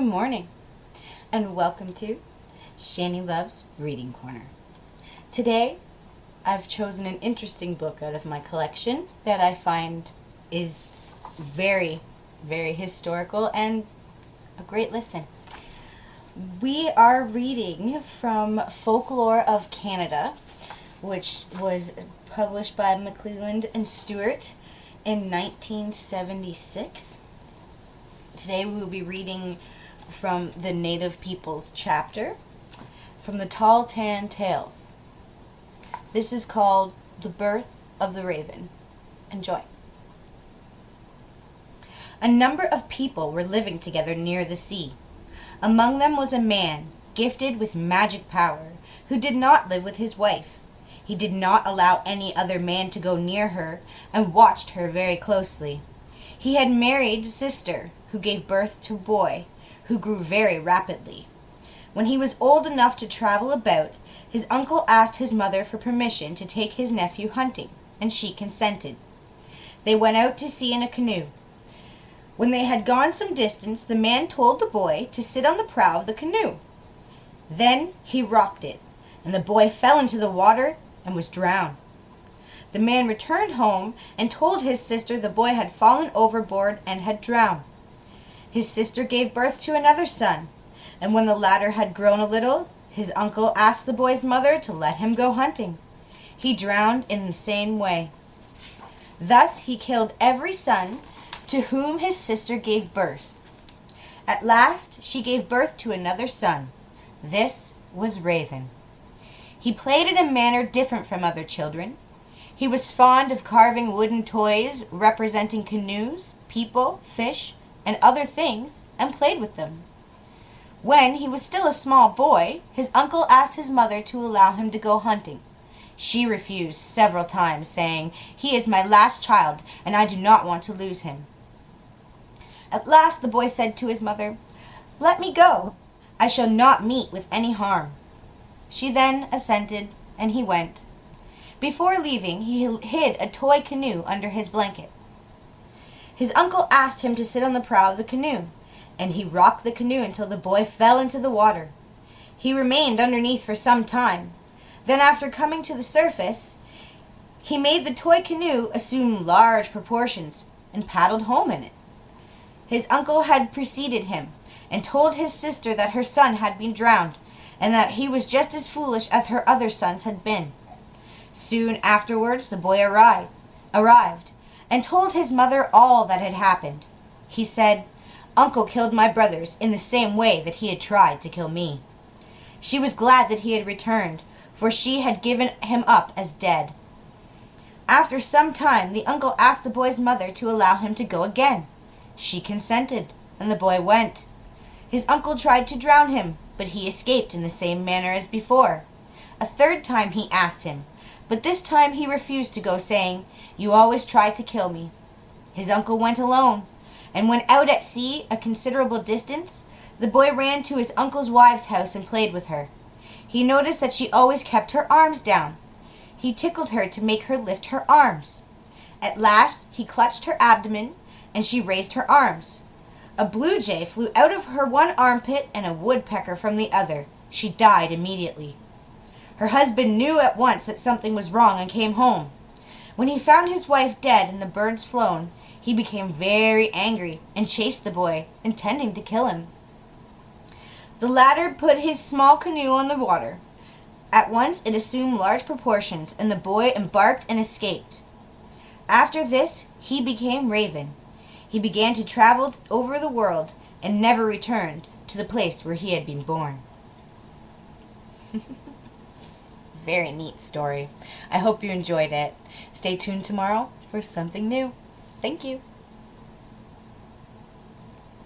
Good morning, and welcome to Shannie Loves Reading Corner. Today, I've chosen an interesting book out of my collection that I find is very, very historical and a great listen. We are reading from Folklore of Canada, which was published by McClelland and Stewart in 1976. Today we will be reading from the Native Peoples chapter from the Tahltan Tales. This is called The Birth of the Raven. Enjoy. A number of people were living together near the sea. Among them was a man gifted with magic power who did not live with his wife. He did not allow any other man to go near her and watched her very closely. He had married a sister who gave birth to a boy who grew very rapidly. When he was old enough to travel about, his uncle asked his mother for permission to take his nephew hunting, and she consented. They went out to sea in a canoe. When they had gone some distance, the man told the boy to sit on the prow of the canoe. Then he rocked it, and the boy fell into the water and was drowned. The man returned home and told his sister the boy had fallen overboard and had drowned. His sister gave birth to another son, and when the latter had grown a little, his uncle asked the boy's mother to let him go hunting. He drowned in the same way. Thus he killed every son to whom his sister gave birth. At last she gave birth to another son. This was Raven. He played in a manner different from other children. He was fond of carving wooden toys representing canoes, people, fish, and other things, and played with them. When he was still a small boy, his uncle asked his mother to allow him to go hunting. She refused several times, saying, "He is my last child, and I do not want to lose him." At last the boy said to his mother, "Let me go. I shall not meet with any harm." She then assented, and he went. Before leaving, he hid a toy canoe under his blanket. His uncle asked him to sit on the prow of the canoe, and he rocked the canoe until the boy fell into the water. He remained underneath for some time. Then, after coming to the surface, he made the toy canoe assume large proportions and paddled home in it. His uncle had preceded him and told his sister that her son had been drowned, and that he was just as foolish as her other sons had been. Soon afterwards the boy arrived, and told his mother all that had happened. He said, "Uncle killed my brothers in the same way that he had tried to kill me." She was glad that he had returned, for she had given him up as dead. After some time, the uncle asked the boy's mother to allow him to go again. She consented, and the boy went. His uncle tried to drown him, but he escaped in the same manner as before. A third time he asked him, but this time he refused to go, saying, "You always try to kill me." His uncle went alone, and when out at sea a considerable distance, the boy ran to his uncle's wife's house and played with her. He noticed that she always kept her arms down. He tickled her to make her lift her arms. At last he clutched her abdomen, and she raised her arms. A blue jay flew out of her one armpit and a woodpecker from the other. She died immediately. Her husband knew at once that something was wrong and came home. When he found his wife dead and the birds flown, he became very angry and chased the boy, intending to kill him. The latter put his small canoe on the water. At once it assumed large proportions, and the boy embarked and escaped. After this he became Raven. He began to travel over the world and never returned to the place where he had been born. Very neat story. I hope you enjoyed it. Stay tuned tomorrow for something new. Thank you.